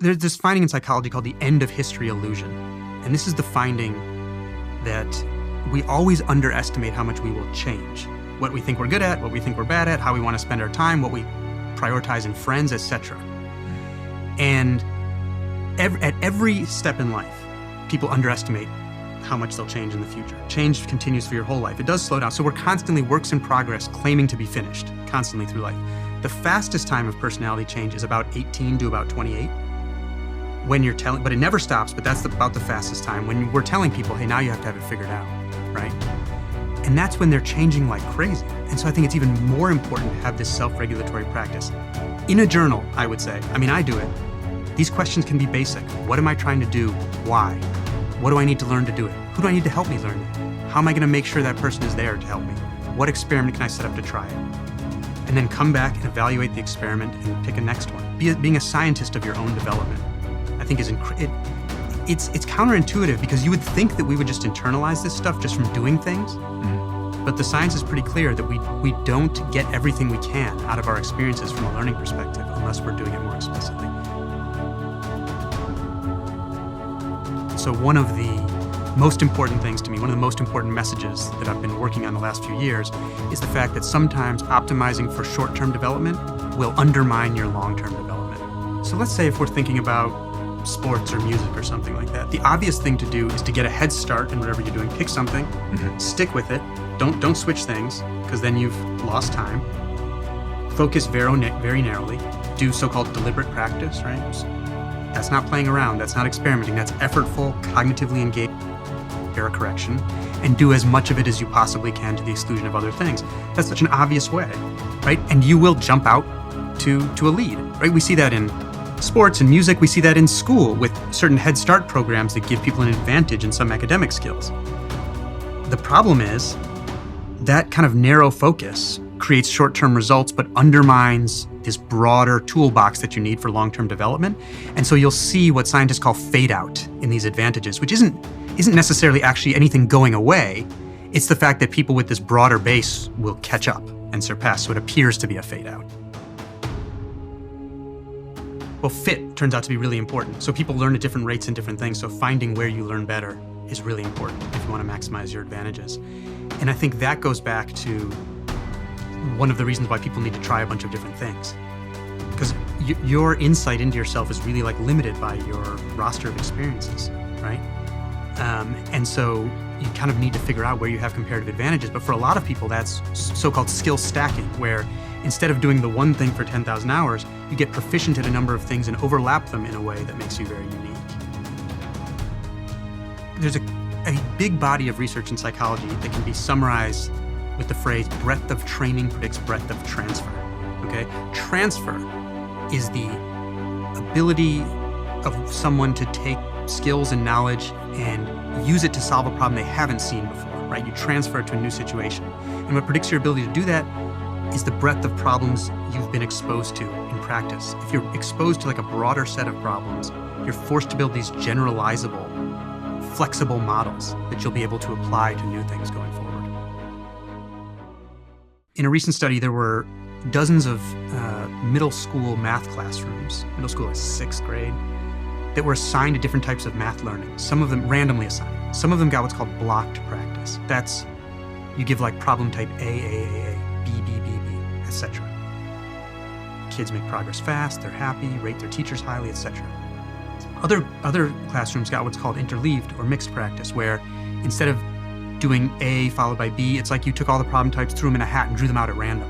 there's this finding in psychology called the end of history illusion. And this is the finding that we always underestimate how much we will change. What we think we're good at, what we think we're bad at, how we want to spend our time, what we prioritize in friends, etc. And at every step in life, people underestimate how much they'll change in the future. Change continues for your whole life. It does slow down. So we're constantly works in progress, claiming to be finished, constantly through life. The fastest time of personality change is about 18 to about 28. When you're telling, but it never stops, but that's about the fastest time. When we're telling people, hey, now you have to have it figured out, right? And that's when they're changing like crazy. And so I think it's even more important to have this self-regulatory practice. In a journal, I would say, I mean, I do it. These questions can be basic. What am I trying to do? Why? What do I need to learn to do it? Who do I need to help me learn it? How am I going to make sure that person is there to help me? What experiment can I set up to try it? And then come back and evaluate the experiment and pick a next one. Being a scientist of your own development, I think it's counterintuitive, because you would think that we would just internalize this stuff just from doing things. But the science is pretty clear that we don't get everything we can out of our experiences from a learning perspective unless we're doing it more explicitly. So one of the most important things to me, one of the most important messages that I've been working on the last few years is the fact that sometimes optimizing for short-term development will undermine your long-term development. So let's say if we're thinking about sports or music or something like that, the obvious thing to do is to get a head start in whatever you're doing. Pick something, stick with it, don't switch things, because then you've lost time. Focus very narrowly, do so-called deliberate practice, right? That's not playing around, that's not experimenting, that's effortful, cognitively engaged error correction, and do as much of it as you possibly can to the exclusion of other things. That's such an obvious way, right? And you will jump out to a lead, right? We see that in sports and music, we see that in school with certain Head Start programs that give people an advantage in some academic skills. The problem is that kind of narrow focus creates short-term results but undermines this broader toolbox that you need for long-term development. And so you'll see what scientists call fade out in these advantages, which isn't necessarily actually anything going away. It's the fact that people with this broader base will catch up and surpass. So it appears to be a fade out. Well, fit turns out to be really important. So people learn at different rates in different things. So finding where you learn better is really important if you want to maximize your advantages. And I think that goes back to one of the reasons why people need to try a bunch of different things. Because your insight into yourself is really like limited by your roster of experiences, right? And so you kind of need to figure out where you have comparative advantages. But for a lot of people, that's so-called skill stacking, where instead of doing the one thing for 10,000 hours, you get proficient at a number of things and overlap them in a way that makes you very unique. There's a big body of research in psychology that can be summarized with the phrase, breadth of training predicts breadth of transfer, okay? Transfer is the ability of someone to take skills and knowledge and use it to solve a problem they haven't seen before, right? You transfer it to a new situation. And what predicts your ability to do that is the breadth of problems you've been exposed to in practice. If you're exposed to like a broader set of problems, you're forced to build these generalizable, flexible models that you'll be able to apply to new things going forward. In a recent study, there were dozens of middle school math classrooms, middle school is 6th grade, that were assigned to different types of math learning. Some of them randomly assigned. Some of them got what's called blocked practice. That's, you give like problem type A, B, etc. Kids make progress fast, they're happy, rate their teachers highly, etc. Other classrooms got what's called interleaved or mixed practice, where instead of doing A followed by B, it's like you took all the problem types, threw them in a hat, and drew them out at random.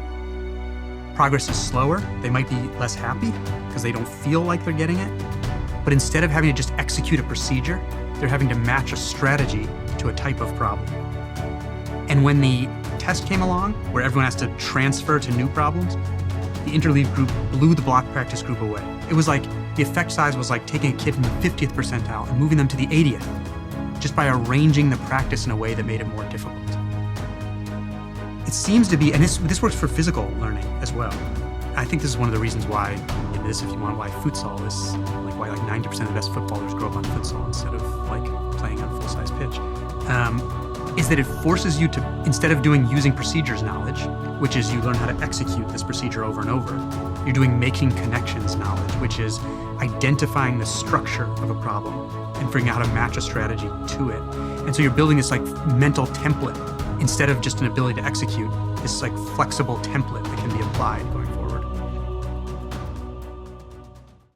Progress is slower. They might be less happy because they don't feel like they're getting it. But instead of having to just execute a procedure, they're having to match a strategy to a type of problem. And when the test came along, where everyone has to transfer to new problems, the interleaved group blew the block practice group away. It was like, the effect size was like taking a kid from the 50th percentile and moving them to the 80th, just by arranging the practice in a way that made it more difficult. It seems to be, and this works for physical learning as well. I think this is one of the reasons why, if you want, why futsal is, like why like 90% of the best footballers grow up on futsal instead of like playing on a full-size pitch, is that it forces you to, instead of using procedures knowledge, which is you learn how to execute this procedure over and over, You're doing making connections knowledge, which is identifying the structure of a problem and figuring out how to match a strategy to it. And so you're building this like mental template instead of just an ability to execute, this like flexible template that can be applied going forward.